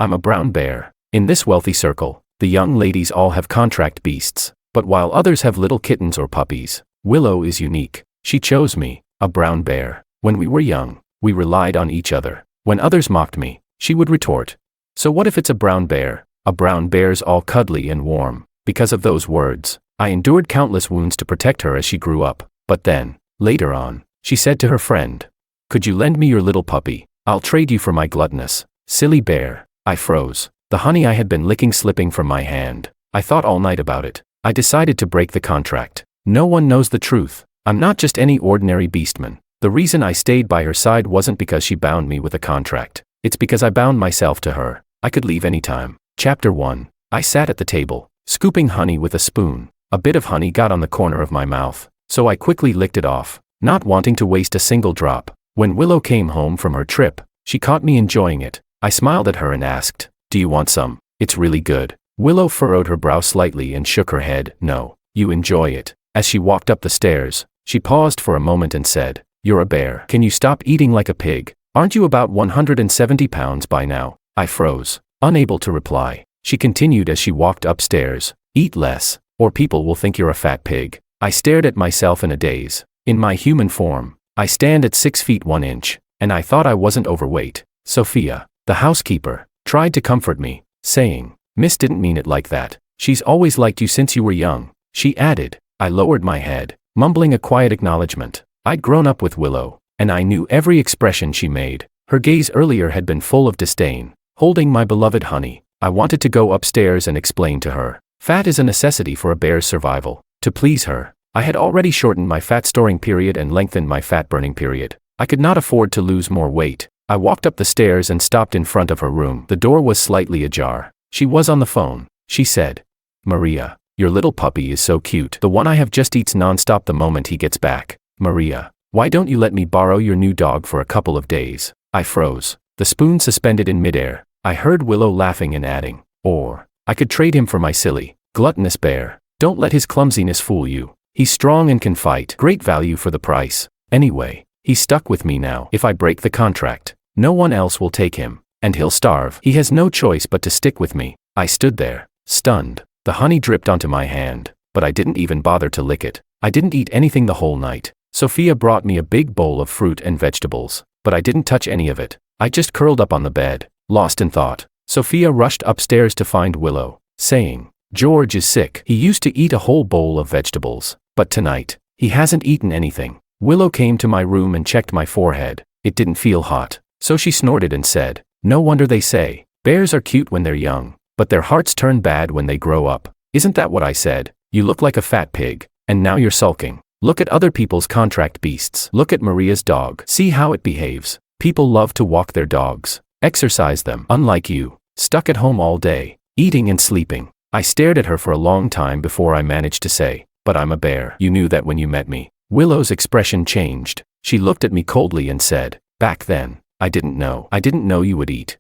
I'm a brown bear. In this wealthy circle, the young ladies all have contract beasts, but while others have little kittens or puppies, Willow is unique. She chose me, a brown bear. When we were young, we relied on each other. When others mocked me, she would retort, "So what if it's a brown bear?" A brown bear's all cuddly and warm. Because of those words, I endured countless wounds to protect her as she grew up. But then, later on, she said to her friend, "Could you lend me your little puppy? I'll trade you for my gluttonous." Silly bear. I froze. The honey I had been licking slipping from my hand. I thought all night about it. I decided to break the contract. No one knows the truth. I'm not just any ordinary beastman. The reason I stayed by her side wasn't because she bound me with a contract. It's because I bound myself to her. I could leave anytime. Chapter 1. I sat at the table, scooping honey with a spoon. A bit of honey got on the corner of my mouth, so I quickly licked it off, not wanting to waste a single drop. When Willow came home from her trip, she caught me enjoying it. I smiled at her and asked, "Do you want some? It's really good." Willow furrowed her brow slightly and shook her head. "No, you enjoy it." As she walked up the stairs, she paused for a moment and said, "You're a bear. Can you stop eating like a pig? Aren't you about 170 pounds by now?" I froze, unable to reply. She continued as she walked upstairs, "Eat less, or people will think you're a fat pig." I stared at myself in a daze. In my human form, I stand at 6 feet 1 inch, and I thought I wasn't overweight. Sophia, the housekeeper, tried to comfort me, saying, "Miss didn't mean it like that. She's always liked you since you were young," she added. I lowered my head, mumbling a quiet acknowledgement. I'd grown up with Willow, and I knew every expression she made. Her gaze earlier had been full of disdain. Holding my beloved honey, I wanted to go upstairs and explain to her. Fat is a necessity for a bear's survival. To please her, I had already shortened my fat storing period and lengthened my fat burning period. I could not afford to lose more weight. I walked up the stairs and stopped in front of her room. The door was slightly ajar. She was on the phone. She said, "Maria, your little puppy is so cute. The one I have just eats nonstop the moment he gets back. Maria, why don't you let me borrow your new dog for a couple of days?" I froze, the spoon suspended in midair. I heard Willow laughing and adding, "Or, I could trade him for my silly, gluttonous bear. Don't let his clumsiness fool you. He's strong and can fight. Great value for the price. Anyway, he's stuck with me now. If I break the contract, no one else will take him, and he'll starve. He has no choice but to stick with me." I stood there, stunned. The honey dripped onto my hand, but I didn't even bother to lick it. I didn't eat anything the whole night. Sophia brought me a big bowl of fruit and vegetables, but I didn't touch any of it. I just curled up on the bed, lost in thought. Sophia rushed upstairs to find Willow, saying, "George is sick. He used to eat a whole bowl of vegetables, but tonight, he hasn't eaten anything." Willow came to my room and checked my forehead. It didn't feel hot, so she snorted and said, "No wonder they say, bears are cute when they're young, but their hearts turn bad when they grow up." Isn't that what I said? You look like a fat pig, and now you're sulking. Look at other people's contract beasts. Look at Maria's dog. See how it behaves. People love to walk their dogs, exercise them. Unlike you, stuck at home all day, eating and sleeping. I stared at her for a long time before I managed to say, "But I'm a bear." "You knew that when you met me." Willow's expression changed. She looked at me coldly and said, "Back then, I didn't know. I didn't know you would eat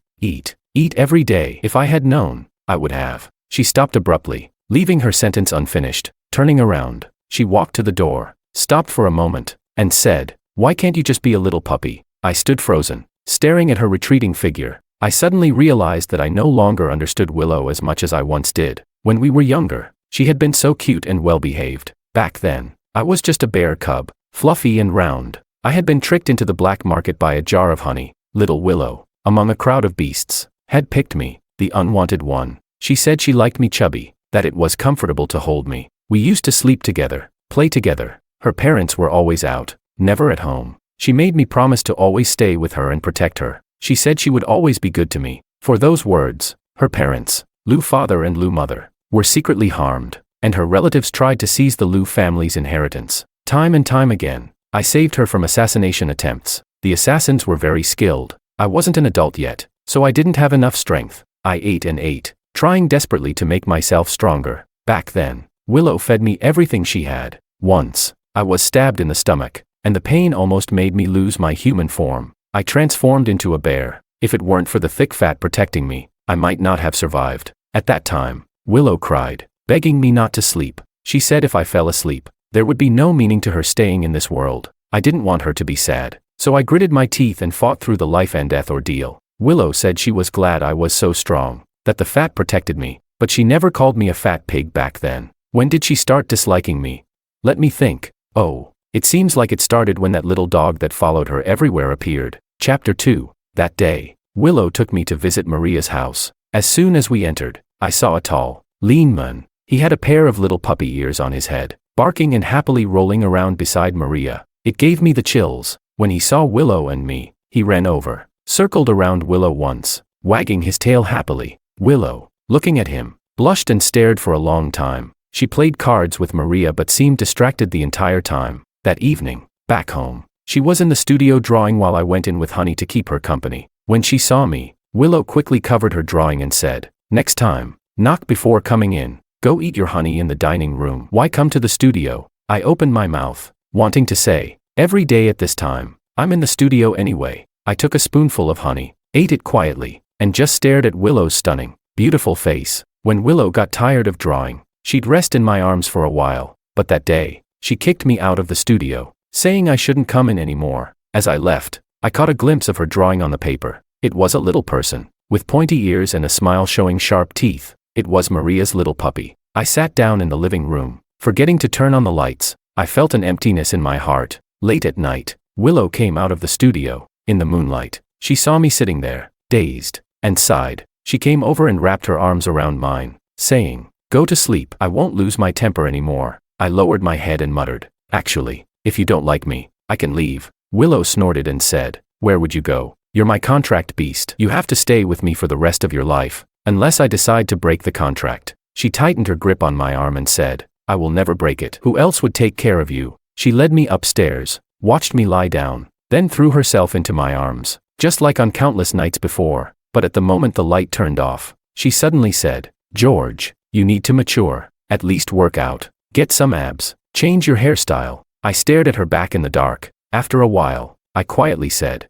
every day. If I had known, I would have." She stopped abruptly, leaving her sentence unfinished. Turning around, she walked to the door, stopped for a moment, and said, "Why can't you just be a little puppy?" I stood frozen, staring at her retreating figure. I suddenly realized that I no longer understood Willow as much as I once did. When we were younger, she had been so cute and well-behaved. Back then, I was just a bear cub, fluffy and round. I had been tricked into the black market by a jar of honey. Little Willow, among a crowd of beasts, had picked me, the unwanted one. She said she liked me chubby, that it was comfortable to hold me. We used to sleep together, play together. Her parents were always out, never at home. She made me promise to always stay with her and protect her. She said she would always be good to me. For those words, her parents, Lou father and Lou mother, were secretly harmed, and her relatives tried to seize the Lou family's inheritance. Time and time again, I saved her from assassination attempts. The assassins were very skilled. I wasn't an adult yet, so I didn't have enough strength. I ate and ate, trying desperately to make myself stronger. Back then, Willow fed me everything she had. Once, I was stabbed in the stomach, and the pain almost made me lose my human form. I transformed into a bear. If it weren't for the thick fat protecting me, I might not have survived. At that time, Willow cried, begging me not to sleep. She said if I fell asleep, there would be no meaning to her staying in this world. I didn't want her to be sad, so I gritted my teeth and fought through the life and death ordeal. Willow said she was glad I was so strong, that the fat protected me, but she never called me a fat pig back then. When did she start disliking me? Let me think. Oh, it seems like it started when that little dog that followed her everywhere appeared. Chapter 2. That day, Willow took me to visit Maria's house. As soon as we entered, I saw a tall, lean man. He had a pair of little puppy ears on his head, barking and happily rolling around beside Maria. It gave me the chills. When he saw Willow and me, he ran over, circled around Willow once, wagging his tail happily. Willow, looking at him, blushed and stared for a long time. She played cards with Maria but seemed distracted the entire time. That evening, back home, she was in the studio drawing while I went in with Honey to keep her company. When she saw me, Willow quickly covered her drawing and said, "Next time, knock before coming in. Go eat your honey in the dining room. Why come to the studio?" I opened my mouth, wanting to say, "Every day at this time, I'm in the studio anyway." I took a spoonful of honey, ate it quietly, and just stared at Willow's stunning, beautiful face. When Willow got tired of drawing, she'd rest in my arms for a while, but that day, she kicked me out of the studio, saying I shouldn't come in anymore. As I left, I caught a glimpse of her drawing on the paper. It was a little person, with pointy ears and a smile showing sharp teeth. It was Maria's little puppy. I sat down in the living room, forgetting to turn on the lights. I felt an emptiness in my heart. Late at night, Willow came out of the studio. In the moonlight, she saw me sitting there, dazed, and sighed. She came over and wrapped her arms around mine, saying, "Go to sleep. I won't lose my temper anymore." I lowered my head and muttered, "Actually, if you don't like me, I can leave." Willow snorted and said, "Where would you go? You're my contract beast. You have to stay with me for the rest of your life, unless I decide to break the contract." She tightened her grip on my arm and said, "I will never break it. Who else would take care of you?" She led me upstairs, watched me lie down, then threw herself into my arms, just like on countless nights before. But at the moment the light turned off, she suddenly said, "George, you need to mature, at least work out, get some abs, change your hairstyle." I stared at her back in the dark. After a while, I quietly said,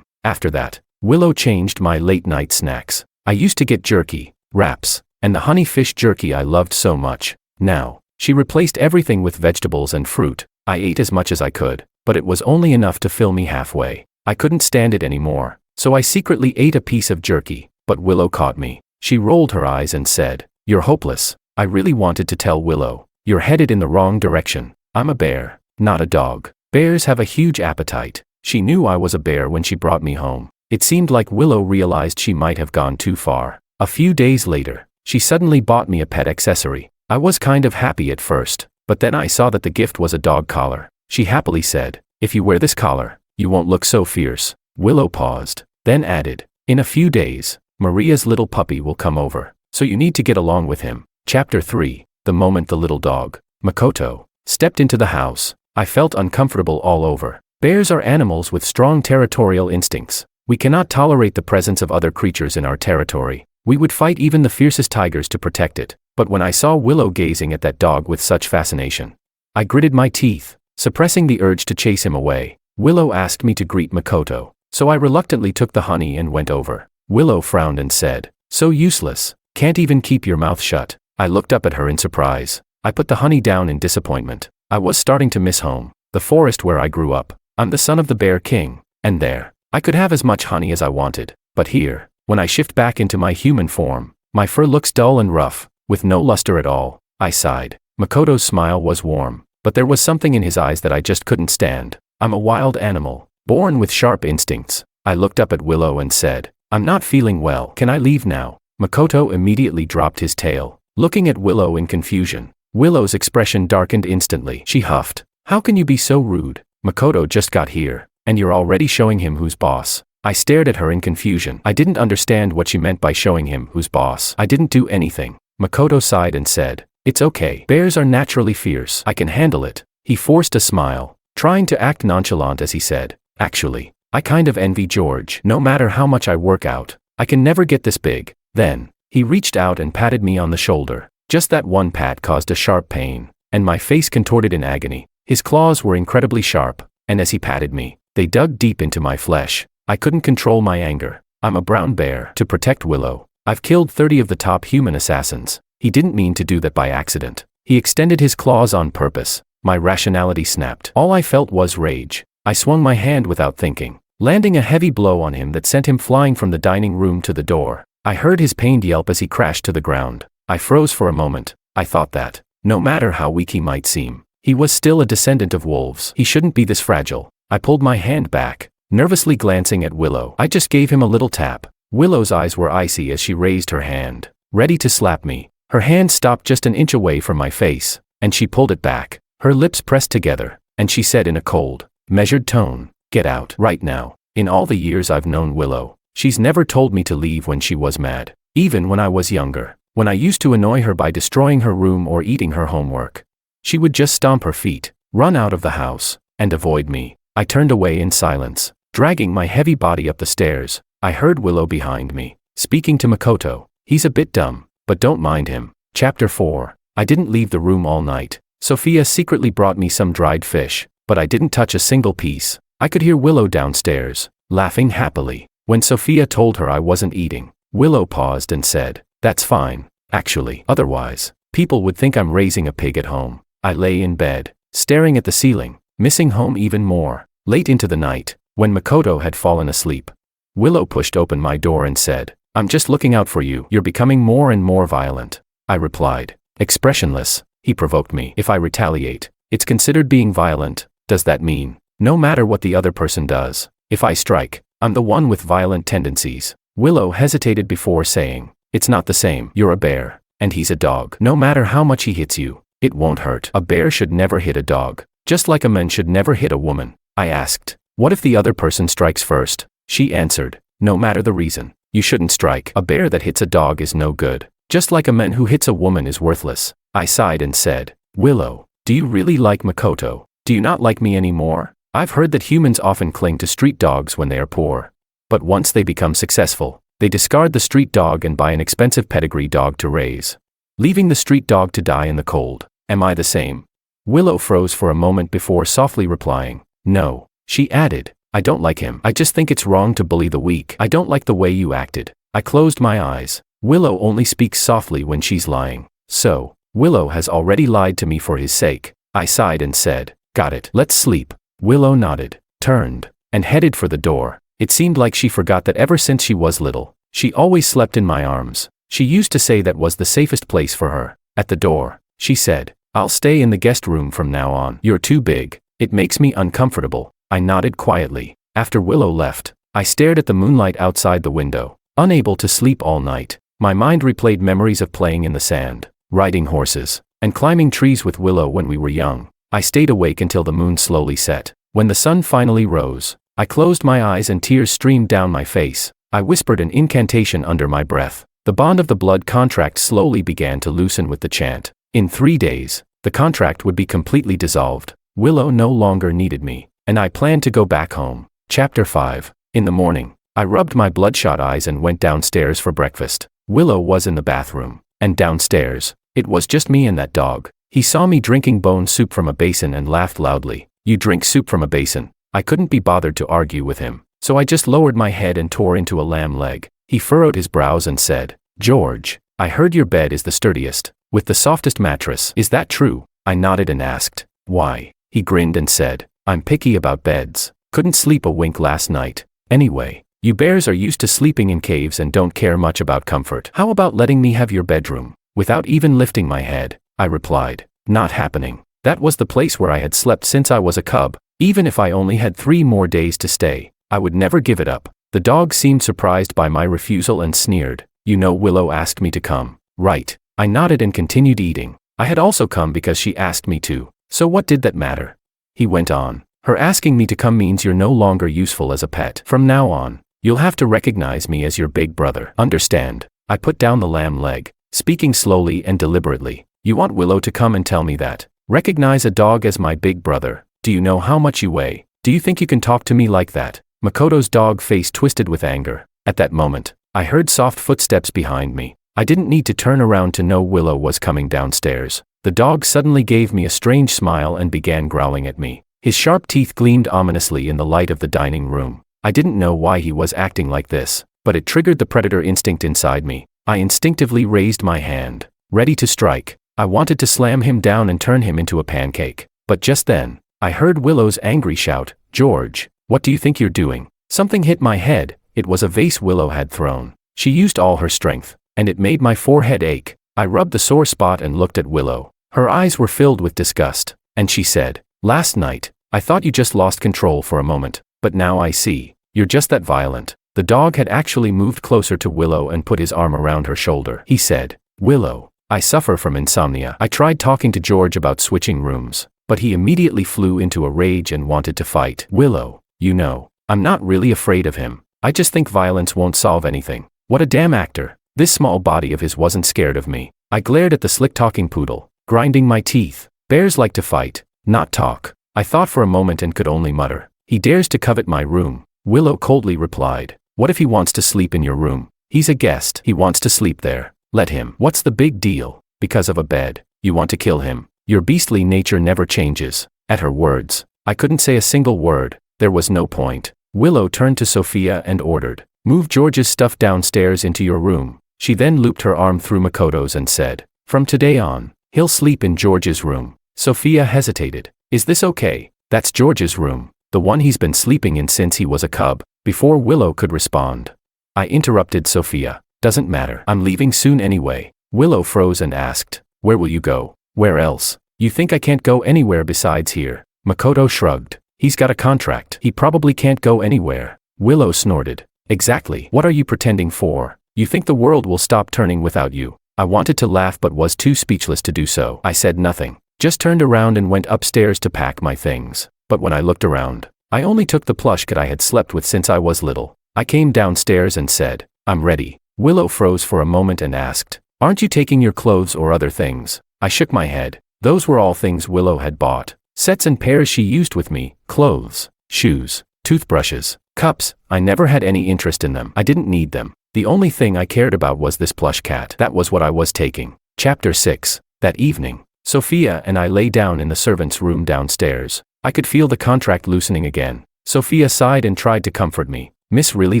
After that, Willow changed my late-night snacks. I used to get jerky, wraps, and the honey fish jerky I loved so much. Now, she replaced everything with vegetables and fruit. I ate as much as I could, but it was only enough to fill me halfway. I couldn't stand it anymore, so I secretly ate a piece of jerky, but Willow caught me. She rolled her eyes and said, "You're hopeless." I really wanted to tell Willow, "You're headed in the wrong direction. I'm a bear, not a dog. Bears have a huge appetite." She knew I was a bear when she brought me home. It seemed like Willow realized she might have gone too far. A few days later, she suddenly bought me a pet accessory. I was kind of happy at first, but then I saw that the gift was a dog collar. She happily said, "If you wear this collar, you won't look so fierce." Willow paused, then added, "In a few days, Maria's little puppy will come over, so you need to get along with him." Chapter 3. The moment the little dog, Makoto, stepped into the house, I felt uncomfortable all over. Bears are animals with strong territorial instincts. We cannot tolerate the presence of other creatures in our territory. We would fight even the fiercest tigers to protect it. But when I saw Willow gazing at that dog with such fascination, I gritted my teeth, suppressing the urge to chase him away. Willow asked me to greet Makoto, so I reluctantly took the honey and went over. Willow frowned and said, "So useless, can't even keep your mouth shut." I looked up at her in surprise. I put the honey down in disappointment. I was starting to miss home, the forest where I grew up. I'm the son of the Bear King, and there, I could have as much honey as I wanted. But here, when I shift back into my human form, my fur looks dull and rough, with no luster at all. I sighed. Makoto's smile was warm, but there was something in his eyes that I just couldn't stand. I'm a wild animal, born with sharp instincts. I looked up at Willow and said, "I'm not feeling well. Can I leave now?" Makoto immediately dropped his tail, looking at Willow in confusion. Willow's expression darkened instantly. She huffed, "How can you be so rude? Makoto just got here, and you're already showing him who's boss." I stared at her in confusion. I didn't understand what she meant by showing him who's boss. I didn't do anything. Makoto sighed and said, "It's okay. Bears are naturally fierce. I can handle it." He forced a smile, trying to act nonchalant as he said, "Actually, I kind of envy George. No matter how much I work out, I can never get this big." Then, he reached out and patted me on the shoulder. Just that one pat caused a sharp pain, and my face contorted in agony. His claws were incredibly sharp, and as he patted me, they dug deep into my flesh. I couldn't control my anger. I'm a brown bear. To protect Willow, I've killed 30 of the top human assassins. He didn't mean to do that by accident. He extended his claws on purpose. My rationality snapped. All I felt was rage. I swung my hand without thinking, landing a heavy blow on him that sent him flying from the dining room to the door. I heard his pained yelp as he crashed to the ground. I froze for a moment. I thought that, no matter how weak he might seem, he was still a descendant of wolves. He shouldn't be this fragile. I pulled my hand back, nervously glancing at Willow. I just gave him a little tap. Willow's eyes were icy as she raised her hand, ready to slap me. Her hand stopped just an inch away from my face, and she pulled it back. Her lips pressed together, and she said in a cold, measured tone, "Get out right now." In all the years I've known Willow, she's never told me to leave when she was mad. Even when I was younger, when I used to annoy her by destroying her room or eating her homework, she would just stomp her feet, run out of the house, and avoid me. I turned away in silence, dragging my heavy body up the stairs. I heard Willow behind me, speaking to Makoto. He's a bit dumb, but don't mind him. Chapter 4. I didn't leave the room all night. Sophia secretly brought me some dried fish, but I didn't touch a single piece. I could hear Willow downstairs, laughing happily. When Sophia told her I wasn't eating, Willow paused and said, "That's fine, actually. Otherwise, people would think I'm raising a pig at home." I lay in bed, staring at the ceiling, missing home even more. Late into the night, when Makoto had fallen asleep, Willow pushed open my door and said, "I'm just looking out for you. You're becoming more and more violent." I replied, expressionless. He provoked me. If I retaliate, it's considered being violent. Does that mean, no matter what the other person does, if I strike, I'm the one with violent tendencies? Willow hesitated before saying, "It's not the same. You're a bear, and he's a dog. No matter how much he hits you, it won't hurt. A bear should never hit a dog, just like a man should never hit a woman." I asked, "What if the other person strikes first?" She answered, "No matter the reason, you shouldn't strike. A bear that hits a dog is no good, just like a man who hits a woman is worthless." I sighed and said, "Willow, do you really like Makoto? Do you not like me anymore? I've heard that humans often cling to street dogs when they are poor. But once they become successful, they discard the street dog and buy an expensive pedigree dog to raise, leaving the street dog to die in the cold. Am I the same?" Willow froze for a moment before softly replying, "No." She added, "I don't like him. I just think it's wrong to bully the weak. I don't like the way you acted." I closed my eyes. Willow only speaks softly when she's lying. So, Willow has already lied to me for his sake. I sighed and said, "Got it. Let's sleep." Willow nodded, turned, and headed for the door. It seemed like she forgot that ever since she was little, she always slept in my arms. She used to say that was the safest place for her. At the door, she said, "I'll stay in the guest room from now on. You're too big. It makes me uncomfortable." I nodded quietly. After Willow left, I stared at the moonlight outside the window, unable to sleep all night. My mind replayed memories of playing in the sand, riding horses, and climbing trees with Willow when we were young. I stayed awake until the moon slowly set. When the sun finally rose, I closed my eyes and tears streamed down my face. I whispered an incantation under my breath. The bond of the blood contract slowly began to loosen with the chant. In 3 days, the contract would be completely dissolved. Willow no longer needed me, and I planned to go back home. Chapter 5. In the morning, I rubbed my bloodshot eyes and went downstairs for breakfast. Willow was in the bathroom, and downstairs, it was just me and that dog. He saw me drinking bone soup from a basin and laughed loudly. "You drink soup from a basin?" I couldn't be bothered to argue with him, so I just lowered my head and tore into a lamb leg. He furrowed his brows and said, "George, I heard your bed is the sturdiest, with the softest mattress. Is that true?" I nodded and asked, "Why?" He grinned and said, "I'm picky about beds. Couldn't sleep a wink last night. Anyway, you bears are used to sleeping in caves and don't care much about comfort. How about letting me have your bedroom?" Without even lifting my head, I replied, "Not happening." That was the place where I had slept since I was a cub. Even if I only had 3 more days to stay, I would never give it up. The dog seemed surprised by my refusal and sneered, "You know Willow asked me to come, right?" I nodded and continued eating. I had also come because she asked me to, so what did that matter? He went on, "Her asking me to come means you're no longer useful as a pet. From now on, you'll have to recognize me as your big brother. Understand?" I put down the lamb leg, speaking slowly and deliberately. "You want Willow to come and tell me that? Recognize a dog as my big brother? Do you know how much you weigh? Do you think you can talk to me like that?" Makoto's dog face twisted with anger. At that moment, I heard soft footsteps behind me. I didn't need to turn around to know Willow was coming downstairs. The dog suddenly gave me a strange smile and began growling at me. His sharp teeth gleamed ominously in the light of the dining room. I didn't know why he was acting like this, but it triggered the predator instinct inside me. I instinctively raised my hand, ready to strike. I wanted to slam him down and turn him into a pancake. But just then, I heard Willow's angry shout, "George, what do you think you're doing?" Something hit my head. It was a vase Willow had thrown. She used all her strength, and it made my forehead ache. I rubbed the sore spot and looked at Willow. Her eyes were filled with disgust, and she said, "Last night, I thought you just lost control for a moment, but now I see. You're just that violent." The dog had actually moved closer to Willow and put his arm around her shoulder. He said, "Willow, I suffer from insomnia." I tried talking to George about switching rooms, but he immediately flew into a rage and wanted to fight. "Willow, you know, I'm not really afraid of him. I just think violence won't solve anything." What a damn actor. This small body of his wasn't scared of me. I glared at the slick-talking poodle, grinding my teeth. Bears like to fight, not talk. I thought for a moment and could only mutter, "He dares to covet my room." Willow coldly replied, "What if he wants to sleep in your room? He's a guest. He wants to sleep there. Let him. What's the big deal? Because of a bed, you want to kill him? Your beastly nature never changes." At her words, I couldn't say a single word. There was no point. Willow turned to Sophia and ordered, "Move George's stuff downstairs into your room." She then looped her arm through Makoto's and said, "From today on, he'll sleep in George's room." Sophia hesitated. "Is this okay? That's George's room, the one he's been sleeping in since he was a cub." Before Willow could respond, I interrupted Sophia. "Doesn't matter. I'm leaving soon anyway." Willow froze and asked, "Where will you go?" "Where else? You think I can't go anywhere besides here?" Makoto shrugged. "He's got a contract. He probably can't go anywhere." Willow snorted. "Exactly. What are you pretending for? You think the world will stop turning without you?" I wanted to laugh but was too speechless to do so. I said nothing, just turned around and went upstairs to pack my things. But when I looked around, I only took the plush cat I had slept with since I was little. I came downstairs and said, "I'm ready." Willow froze for a moment and asked, "Aren't you taking your clothes or other things?" I shook my head. Those were all things Willow had bought. Sets and pairs she used with me, clothes, shoes, toothbrushes, cups. I never had any interest in them. I didn't need them. The only thing I cared about was this plush cat. That was what I was taking. Chapter 6. That evening, Sophia and I lay down in the servant's room downstairs. I could feel the contract loosening again. Sophia sighed and tried to comfort me. "Miss really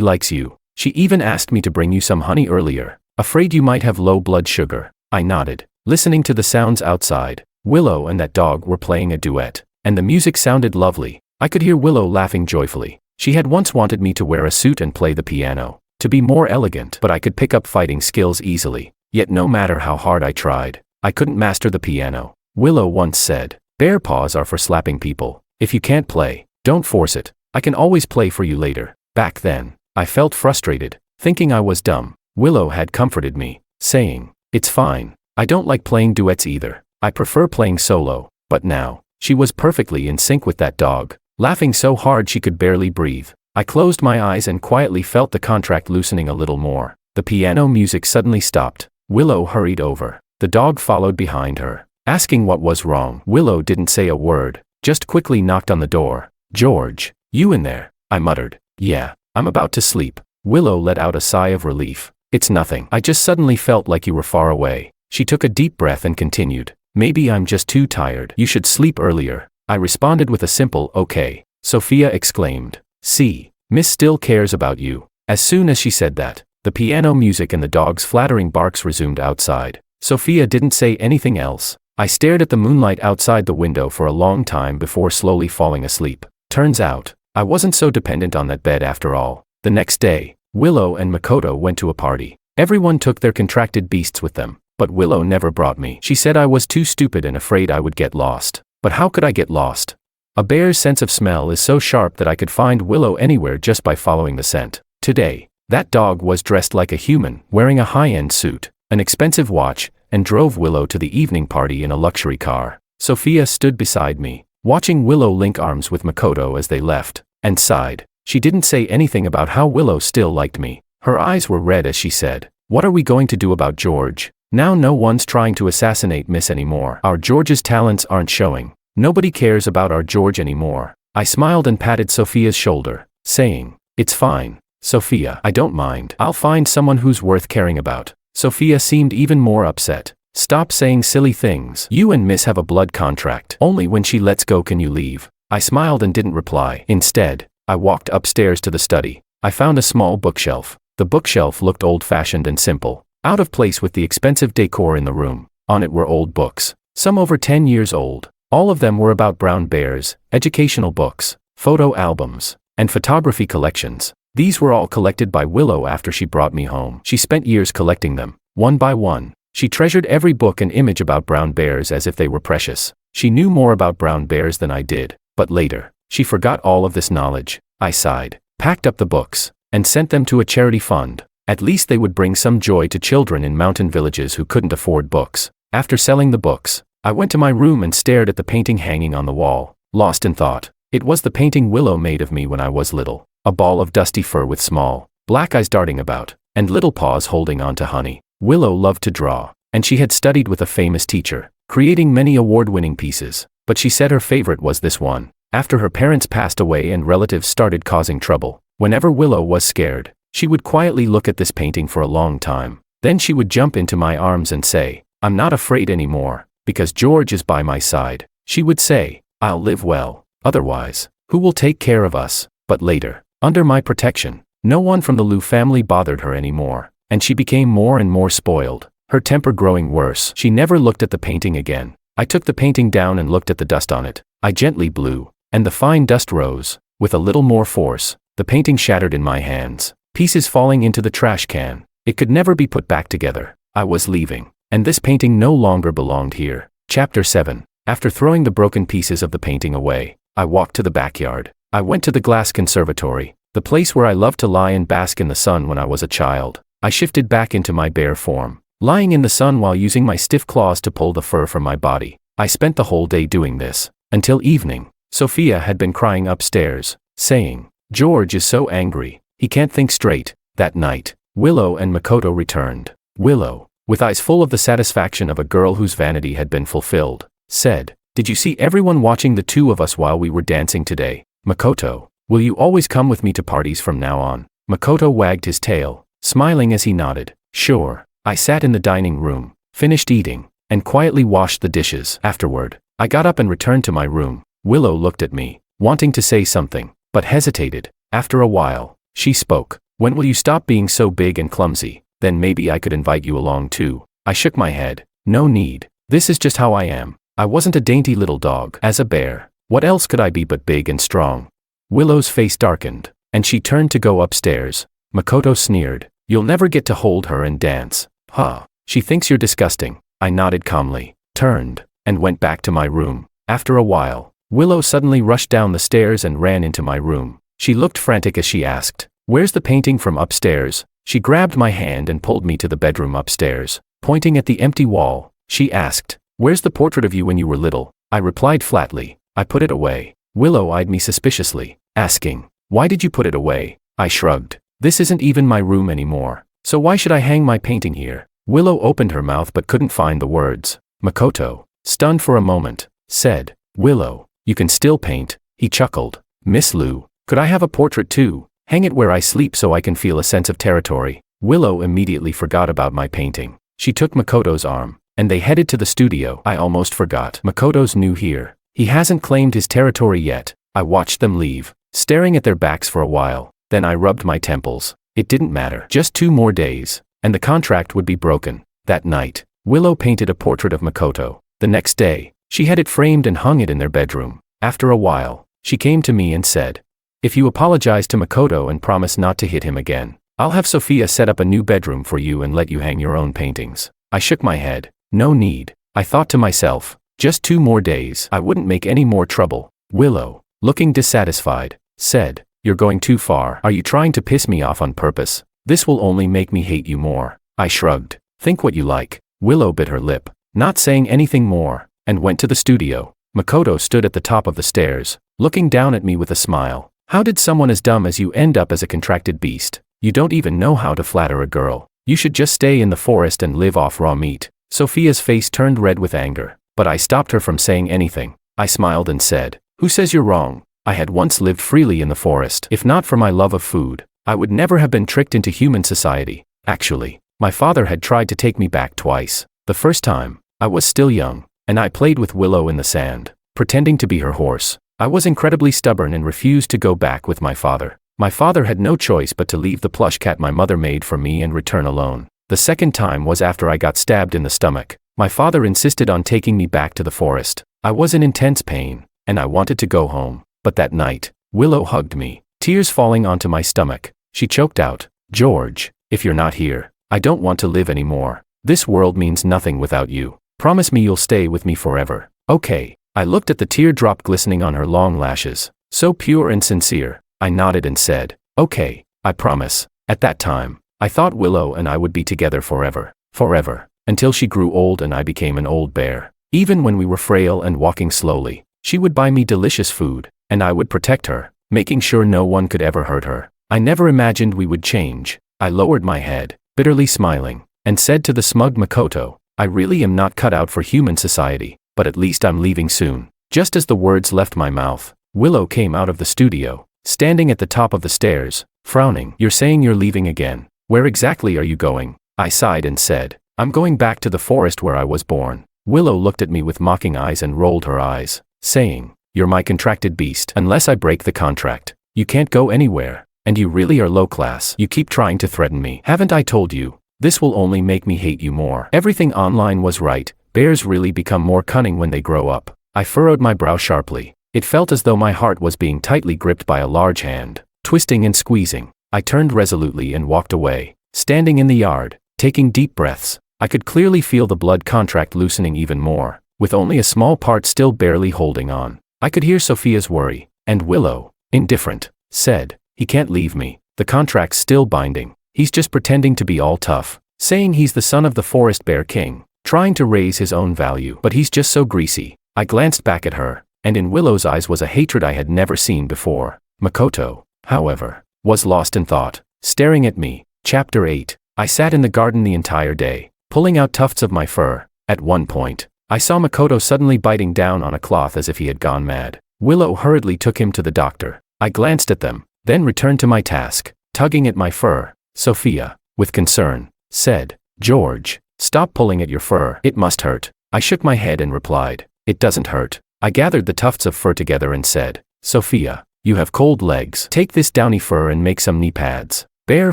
likes you. She even asked me to bring you some honey earlier. Afraid you might have low blood sugar." I nodded, listening to the sounds outside. Willow and that dog were playing a duet, and the music sounded lovely. I could hear Willow laughing joyfully. She had once wanted me to wear a suit and play the piano, to be more elegant, but I could pick up fighting skills easily. Yet no matter how hard I tried, I couldn't master the piano. Willow once said, "Bear paws are for slapping people. If you can't play, don't force it. I can always play for you later." Back then, I felt frustrated, thinking I was dumb. Willow had comforted me, saying, "It's fine. I don't like playing duets either. I prefer playing solo." But now, she was perfectly in sync with that dog, laughing so hard she could barely breathe. I closed my eyes and quietly felt the contract loosening a little more. The piano music suddenly stopped. Willow hurried over. The dog followed behind her, asking what was wrong. Willow didn't say a word, just quickly knocked on the door. "George, you in there?" I muttered. "Yeah, I'm about to sleep." Willow let out a sigh of relief. "It's nothing. I just suddenly felt like you were far away." She took a deep breath and continued, "Maybe I'm just too tired. You should sleep earlier." I responded with a simple, "Okay." Sophia exclaimed, "See, Miss still cares about you." As soon as she said that, the piano music and the dog's flattering barks resumed outside. Sophia didn't say anything else. I stared at the moonlight outside the window for a long time before slowly falling asleep. Turns out, I wasn't so dependent on that bed after all. The next day, Willow and Makoto went to a party. Everyone took their contracted beasts with them, but Willow never brought me. She said I was too stupid and afraid I would get lost. But how could I get lost? A bear's sense of smell is so sharp that I could find Willow anywhere just by following the scent. Today, that dog was dressed like a human, wearing a high-end suit, an expensive watch, and drove Willow to the evening party in a luxury car. Sophia stood beside me, watching Willow link arms with Makoto as they left, and sighed. She didn't say anything about how Willow still liked me. Her eyes were red as she said, "What are we going to do about George? Now no one's trying to assassinate Miss anymore. Our George's talents aren't showing. Nobody cares about our George anymore." I smiled and patted Sophia's shoulder, saying, "It's fine, Sophia. I don't mind. I'll find someone who's worth caring about." Sophia seemed even more upset. "Stop saying silly things. You and Miss have a blood contract. Only when she lets go can you leave." I smiled and didn't reply. Instead, I walked upstairs to the study. I found a small bookshelf. The bookshelf looked old-fashioned and simple, out of place with the expensive decor in the room. On it were old books, some over 10 years old. All of them were about brown bears, educational books, photo albums, and photography collections. These were all collected by Willow after she brought me home. She spent years collecting them, one by one. She treasured every book and image about brown bears as if they were precious. She knew more about brown bears than I did, but later, she forgot all of this knowledge. I sighed, packed up the books, and sent them to a charity fund. At least they would bring some joy to children in mountain villages who couldn't afford books. After selling the books, I went to my room and stared at the painting hanging on the wall, lost in thought. It was the painting Willow made of me when I was little, a ball of dusty fur with small, black eyes darting about, and little paws holding on to honey. Willow loved to draw, and she had studied with a famous teacher, creating many award-winning pieces, but she said her favorite was this one. After her parents passed away and relatives started causing trouble, whenever Willow was scared, she would quietly look at this painting for a long time. Then she would jump into my arms and say, "I'm not afraid anymore, because George is by my side." She would say, "I'll live well, otherwise, who will take care of us?" But later, under my protection, no one from the Liu family bothered her anymore, and she became more and more spoiled, her temper growing worse. She never looked at the painting again. I took the painting down and looked at the dust on it. I gently blew, and the fine dust rose. With a little more force, the painting shattered in my hands, pieces falling into the trash can. It could never be put back together. I was leaving, and this painting no longer belonged here. Chapter 7. After throwing the broken pieces of the painting away, I walked to the backyard. I went to the glass conservatory, the place where I loved to lie and bask in the sun when I was a child. I shifted back into my bear form, lying in the sun while using my stiff claws to pull the fur from my body. I spent the whole day doing this, until evening. Sophia had been crying upstairs, saying, "George is so angry, he can't think straight." That night, Willow and Makoto returned. Willow, with eyes full of the satisfaction of a girl whose vanity had been fulfilled, said, "Did you see everyone watching the two of us while we were dancing today? Makoto, will you always come with me to parties from now on?" Makoto wagged his tail, smiling as he nodded. "Sure." I sat in the dining room, finished eating, and quietly washed the dishes. Afterward, I got up and returned to my room. Willow looked at me, wanting to say something, but hesitated. After a while, she spoke. "When will you stop being so big and clumsy? Then maybe I could invite you along too." I shook my head. "No need. This is just how I am. I wasn't a dainty little dog. As a bear, what else could I be but big and strong?" Willow's face darkened, and she turned to go upstairs. Makoto sneered, "You'll never get to hold her and dance." "Huh. She thinks you're disgusting." I nodded calmly, turned, and went back to my room. After a while, Willow suddenly rushed down the stairs and ran into my room. She looked frantic as she asked, "Where's the painting from upstairs?" She grabbed my hand and pulled me to the bedroom upstairs. Pointing at the empty wall, she asked, "Where's the portrait of you when you were little?" I replied flatly, "I put it away." Willow eyed me suspiciously, asking, "Why did you put it away?" I shrugged. "This isn't even my room anymore, so why should I hang my painting here?" Willow opened her mouth but couldn't find the words. Makoto, stunned for a moment, said, "Willow, you can still paint." He chuckled. "Miss Liu, could I have a portrait too? Hang it where I sleep so I can feel a sense of territory." Willow immediately forgot about my painting. She took Makoto's arm, and they headed to the studio. I almost forgot. Makoto's new here. He hasn't claimed his territory yet. I watched them leave, staring at their backs for a while. Then I rubbed my temples. It didn't matter. Just 2 more days, and the contract would be broken. That night, Willow painted a portrait of Makoto. The next day, she had it framed and hung it in their bedroom. After a while, she came to me and said, "If you apologize to Makoto and promise not to hit him again, I'll have Sophia set up a new bedroom for you and let you hang your own paintings." I shook my head. No need. I thought to myself, just 2 more days. I wouldn't make any more trouble. Willow, looking dissatisfied, said, "You're going too far. Are you trying to piss me off on purpose? This will only make me hate you more." I shrugged. "Think what you like." Willow bit her lip, not saying anything more, and went to the studio. Makoto stood at the top of the stairs, looking down at me with a smile. "How did someone as dumb as you end up as a contracted beast? You don't even know how to flatter a girl. You should just stay in the forest and live off raw meat." Sophia's face turned red with anger, but I stopped her from saying anything. I smiled and said, "Who says you're wrong? I had once lived freely in the forest. If not for my love of food, I would never have been tricked into human society. Actually, my father had tried to take me back twice. The first time, I was still young, and I played with Willow in the sand, pretending to be her horse. I was incredibly stubborn and refused to go back with my father. My father had no choice but to leave the plush cat my mother made for me and return alone. The second time was after I got stabbed in the stomach. My father insisted on taking me back to the forest. I was in intense pain, and I wanted to go home. But that night, Willow hugged me, tears falling onto my stomach. She choked out, "George, if you're not here, I don't want to live anymore. This world means nothing without you. Promise me you'll stay with me forever." "Okay." I looked at the teardrop glistening on her long lashes. So pure and sincere. I nodded and said, "Okay, I promise." At that time, I thought Willow and I would be together forever. Forever. Until she grew old and I became an old bear. Even when we were frail and walking slowly, she would buy me delicious food, and I would protect her, making sure no one could ever hurt her. I never imagined we would change. I lowered my head, bitterly smiling, and said to the smug Makoto, "I really am not cut out for human society, but at least I'm leaving soon." Just as the words left my mouth, Willow came out of the studio, standing at the top of the stairs, frowning. "You're saying you're leaving again. Where exactly are you going?" I sighed and said, "I'm going back to the forest where I was born." Willow looked at me with mocking eyes and rolled her eyes, saying, "You're my contracted beast. Unless I break the contract, you can't go anywhere. And you really are low class. You keep trying to threaten me. Haven't I told you? This will only make me hate you more." Everything online was right. Bears really become more cunning when they grow up. I furrowed my brow sharply. It felt as though my heart was being tightly gripped by a large hand, twisting and squeezing. I turned resolutely and walked away, standing in the yard, taking deep breaths. I could clearly feel the blood contract loosening even more, with only a small part still barely holding on. I could hear Sophia's worry, and Willow, indifferent, said, "He can't leave me. The contract's still binding. He's just pretending to be all tough, saying he's the son of the forest bear king, trying to raise his own value. But he's just so greasy." I glanced back at her, and in Willow's eyes was a hatred I had never seen before. Makoto, however, was lost in thought, staring at me. Chapter 8. I sat in the garden the entire day, pulling out tufts of my fur. At one point, I saw Makoto suddenly biting down on a cloth as if he had gone mad. Willow hurriedly took him to the doctor. I glanced at them, then returned to my task, tugging at my fur. Sophia, with concern, said, "George, stop pulling at your fur. It must hurt." I shook my head and replied, "It doesn't hurt." I gathered the tufts of fur together and said, "Sophia, you have cold legs. Take this downy fur and make some knee pads. Bear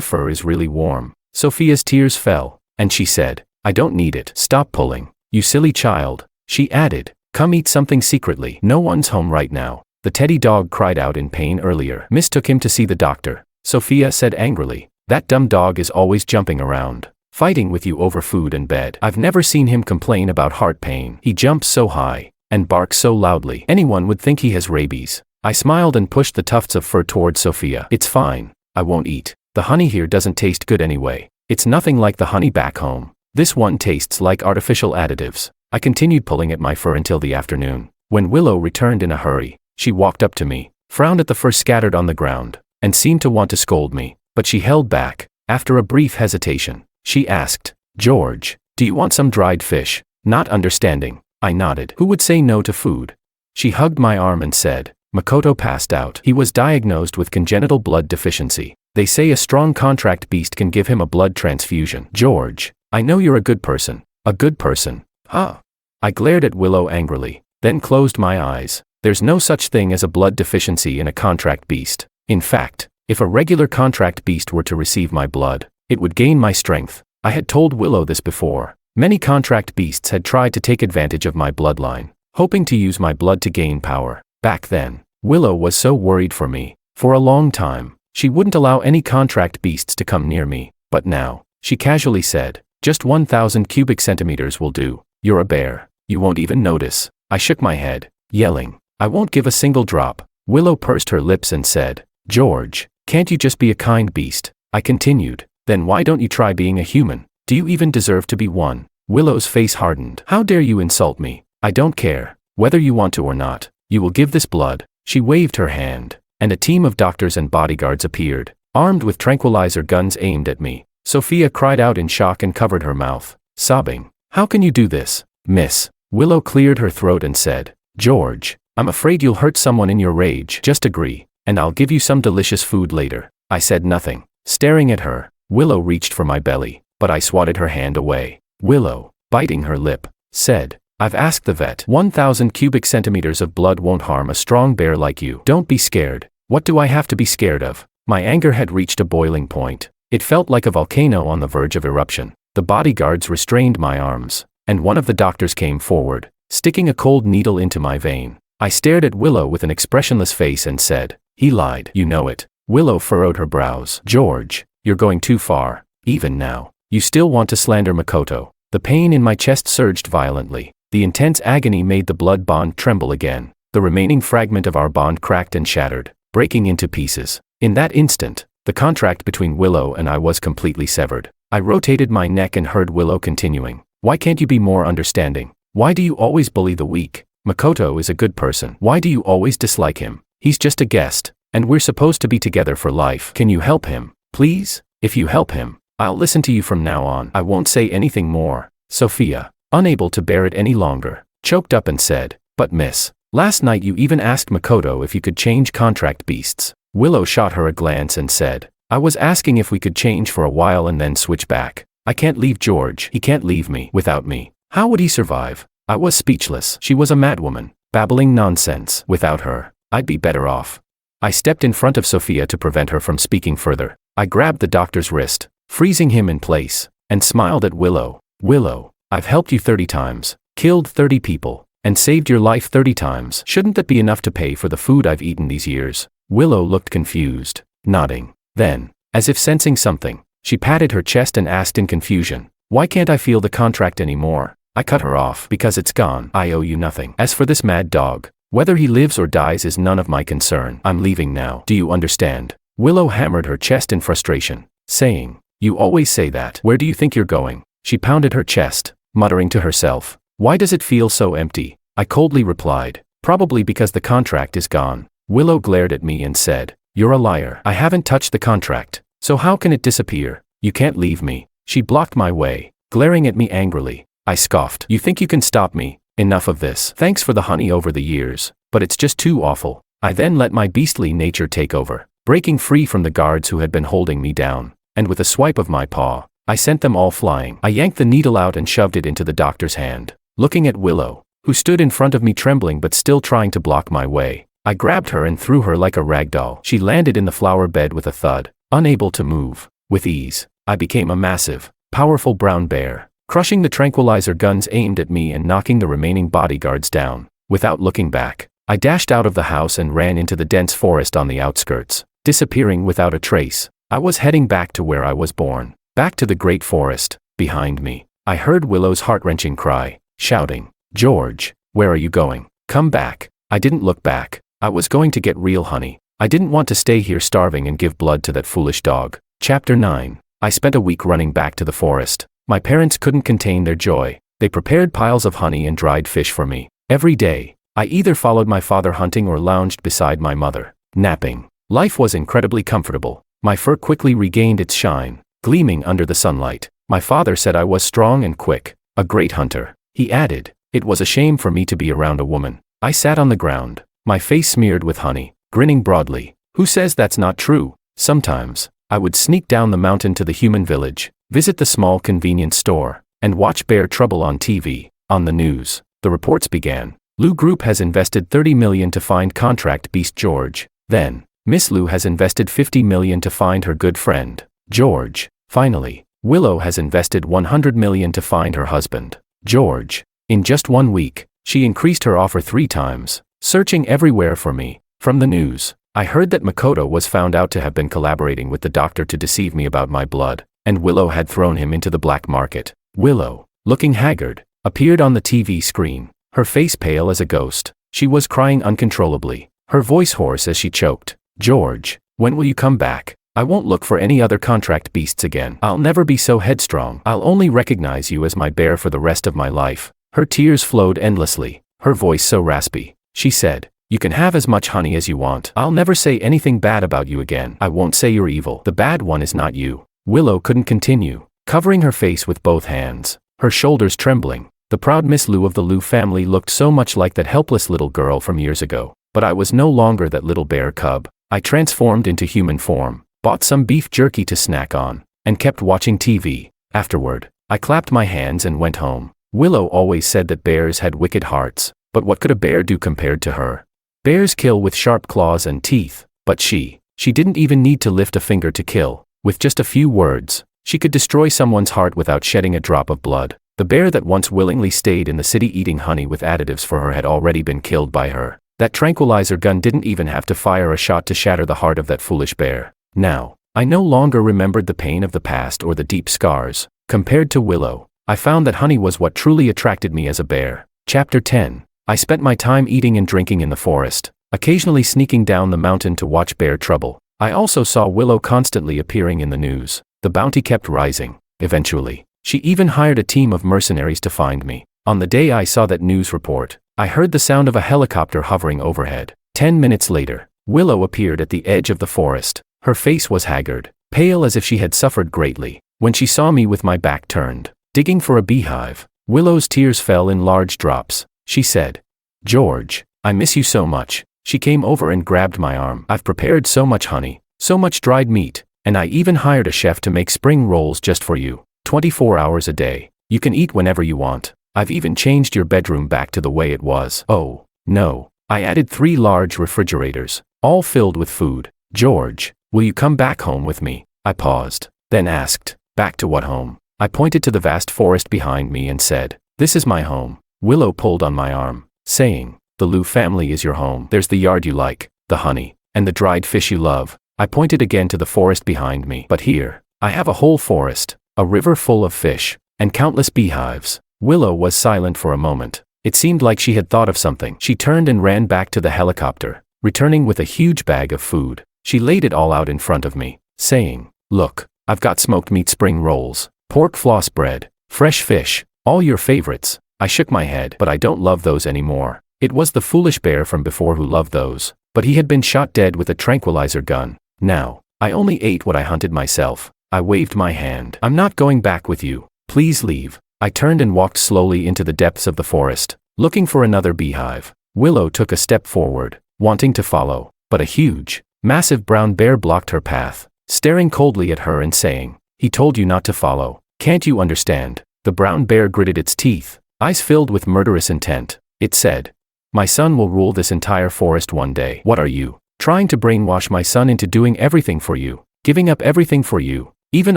fur is really warm." Sophia's tears fell, and she said, "I don't need it." "Stop pulling, you silly child," she added. "Come eat something secretly. No one's home right now." The teddy dog cried out in pain earlier. "Miss took him to see the doctor," Sophia said angrily. "That dumb dog is always jumping around, fighting with you over food and bed. I've never seen him complain about heart pain. He jumps so high and barks so loudly. Anyone would think he has rabies." I smiled and pushed the tufts of fur toward Sophia. "It's fine. I won't eat. The honey here doesn't taste good anyway. It's nothing like the honey back home. This one tastes like artificial additives." I continued pulling at my fur until the afternoon. When Willow returned in a hurry, she walked up to me, frowned at the fur scattered on the ground, and seemed to want to scold me, but she held back. After a brief hesitation, she asked, "George, do you want some dried fish?" Not understanding, I nodded. Who would say no to food? She hugged my arm and said, "Makoto passed out. He was diagnosed with congenital blood deficiency. They say a strong contract beast can give him a blood transfusion." "George, I know you're a good person." "A good person? Huh?" I glared at Willow angrily, then closed my eyes. There's no such thing as a blood deficiency in a contract beast. In fact, if a regular contract beast were to receive my blood, it would gain my strength. I had told Willow this before. Many contract beasts had tried to take advantage of my bloodline, hoping to use my blood to gain power. Back then, Willow was so worried for me. For a long time, she wouldn't allow any contract beasts to come near me. But now, she casually said, "Just 1,000 cubic centimeters will do. You're a bear. You won't even notice." I shook my head, yelling, "I won't give a single drop." Willow pursed her lips and said, "George, can't you just be a kind beast?" I continued, "Then why don't you try being a human? Do you even deserve to be one?" Willow's face hardened. "How dare you insult me? I don't care. Whether you want to or not, you will give this blood." She waved her hand, and a team of doctors and bodyguards appeared, armed with tranquilizer guns aimed at me. Sophia cried out in shock and covered her mouth, sobbing. "How can you do this, miss?" Willow cleared her throat and said, "George, I'm afraid you'll hurt someone in your rage. Just agree, and I'll give you some delicious food later." I said nothing, staring at her. Willow reached for my belly, but I swatted her hand away. Willow, biting her lip, said, "I've asked the vet. 1,000 cubic centimeters of blood won't harm a strong bear like you. Don't be scared." What do I have to be scared of? My anger had reached a boiling point. It felt like a volcano on the verge of eruption. The bodyguards restrained my arms, and one of the doctors came forward, sticking a cold needle into my vein. I stared at Willow with an expressionless face and said, "He lied. You know it." Willow furrowed her brows. George, you're going too far. Even now, you still want to slander Makoto. The pain in my chest surged violently. The intense agony made the blood bond tremble again. The remaining fragment of our bond cracked and shattered, breaking into pieces. In that instant, the contract between Willow and I was completely severed. I rotated my neck and heard Willow continuing. Why can't you be more understanding? Why do you always bully the weak? Makoto is a good person. Why do you always dislike him? He's just a guest, and we're supposed to be together for life. Can you help him, please? If you help him, I'll listen to you from now on. I won't say anything more. Sophia, unable to bear it any longer, choked up and said, but miss, last night you even asked Makoto if you could change contract beasts. Willow shot her a glance and said, I was asking if we could change for a while and then switch back. I can't leave George. He can't leave me. Without me, how would he survive? I was speechless. She was a madwoman, babbling nonsense. Without her, I'd be better off. I stepped in front of Sophia to prevent her from speaking further. I grabbed the doctor's wrist, freezing him in place, and smiled at Willow. Willow, I've helped you 30 times, killed 30 people, and saved your life 30 times. Shouldn't that be enough to pay for the food I've eaten these years? Willow looked confused, nodding. Then, as if sensing something, she patted her chest and asked in confusion, why can't I feel the contract anymore? I cut her off. Because it's gone. I owe you nothing. As for this mad dog, whether he lives or dies is none of my concern. I'm leaving now. Do you understand? Willow hammered her chest in frustration, saying, you always say that. Where do you think you're going? She pounded her chest, muttering to herself, why does it feel so empty? I coldly replied, probably because the contract is gone. Willow glared at me and said, you're a liar. I haven't touched the contract, so how can it disappear? You can't leave me. She blocked my way, glaring at me angrily. I scoffed. You think you can stop me? Enough of this. Thanks for the honey over the years, but it's just too awful. I then let my beastly nature take over, breaking free from the guards who had been holding me down, and with a swipe of my paw, I sent them all flying. I yanked the needle out and shoved it into the doctor's hand. Looking at Willow, who stood in front of me trembling but still trying to block my way, I grabbed her and threw her like a rag doll. She landed in the flower bed with a thud, unable to move. With ease, I became a massive, powerful brown bear, crushing the tranquilizer guns aimed at me and knocking the remaining bodyguards down. Without looking back, I dashed out of the house and ran into the dense forest on the outskirts, disappearing without a trace. I was heading back to where I was born, back to the great forest. Behind me, I heard Willow's heart-wrenching cry, shouting, George, where are you going? Come back. I didn't look back. I was going to get real honey. I didn't want to stay here starving and give blood to that foolish dog. Chapter 9. I spent a week running back to the forest. My parents couldn't contain their joy. They prepared piles of honey and dried fish for me. Every day, I either followed my father hunting or lounged beside my mother, napping. Life was incredibly comfortable. My fur quickly regained its shine, gleaming under the sunlight. My father said I was strong and quick, a great hunter. He added, it was a shame for me to be around a woman. I sat on the ground, my face smeared with honey, grinning broadly. Who says that's not true? Sometimes, I would sneak down the mountain to the human village, visit the small convenience store, and watch Bear Trouble on TV. On the news, the reports began. Lou Group has invested $30 million to find contract beast George. Then, Miss Lou has invested $50 million to find her good friend, George. Finally, Willow has invested $100 million to find her husband, George. In just 1 week, she increased her offer 3 times, searching everywhere for me. From the news, I heard that Makoto was found out to have been collaborating with the doctor to deceive me about my blood, and Willow had thrown him into the black market. Willow, looking haggard, appeared on the TV screen, her face pale as a ghost. She was crying uncontrollably, her voice hoarse as she choked. George, when will you come back? I won't look for any other contract beasts again. I'll never be so headstrong. I'll only recognize you as my bear for the rest of my life. Her tears flowed endlessly, her voice so raspy. She said, you can have as much honey as you want. I'll never say anything bad about you again. I won't say you're evil. The bad one is not you. Willow couldn't continue, covering her face with both hands, her shoulders trembling. The proud Miss Lou of the Lou family looked so much like that helpless little girl from years ago. But I was no longer that little bear cub. I transformed into human form, bought some beef jerky to snack on, and kept watching TV. Afterward, I clapped my hands and went home. Willow always said that bears had wicked hearts, but what could a bear do compared to her? Bears kill with sharp claws and teeth, but she didn't even need to lift a finger to kill. With just a few words, she could destroy someone's heart without shedding a drop of blood. The bear that once willingly stayed in the city eating honey with additives for her had already been killed by her. That tranquilizer gun didn't even have to fire a shot to shatter the heart of that foolish bear. Now, I no longer remembered the pain of the past or the deep scars. Compared to Willow, I found that honey was what truly attracted me as a bear. Chapter 10. I spent my time eating and drinking in the forest, occasionally sneaking down the mountain to watch bear trouble. I also saw Willow constantly appearing in the news. The bounty kept rising. Eventually, she even hired a team of mercenaries to find me. On the day I saw that news report, I heard the sound of a helicopter hovering overhead. 10 minutes later, Willow appeared at the edge of the forest. Her face was haggard, pale as if she had suffered greatly. When she saw me with my back turned, digging for a beehive, Willow's tears fell in large drops. She said, "George, I miss you so much." She came over and grabbed my arm. "I've prepared so much honey, so much dried meat, and I even hired a chef to make spring rolls just for you. 24 hours a day. You can eat whenever you want. I've even changed your bedroom back to the way it was." Oh, no. I added 3 large refrigerators, all filled with food. "George, will you come back home with me?" I paused, then asked, "Back to what home?" I pointed to the vast forest behind me and said, "This is my home." Willow pulled on my arm, saying, "The Liu family is your home. There's the yard you like, the honey, and the dried fish you love." I pointed again to the forest behind me. "But here, I have a whole forest, a river full of fish, and countless beehives." Willow was silent for a moment. It seemed like she had thought of something. She turned and ran back to the helicopter, returning with a huge bag of food. She laid it all out in front of me, saying, "Look, I've got smoked meat spring rolls, pork floss bread, fresh fish, all your favorites." I shook my head. "But I don't love those anymore." It was the foolish bear from before who loved those, but he had been shot dead with a tranquilizer gun. Now, I only ate what I hunted myself. I waved my hand. "I'm not going back with you. Please leave." I turned and walked slowly into the depths of the forest, looking for another beehive. Willow took a step forward, wanting to follow, but a huge, massive brown bear blocked her path, staring coldly at her and saying, "He told you not to follow. Can't you understand?" The brown bear gritted its teeth, eyes filled with murderous intent. It said, "My son will rule this entire forest one day." "What are you, trying to brainwash my son into doing everything for you, giving up everything for you, even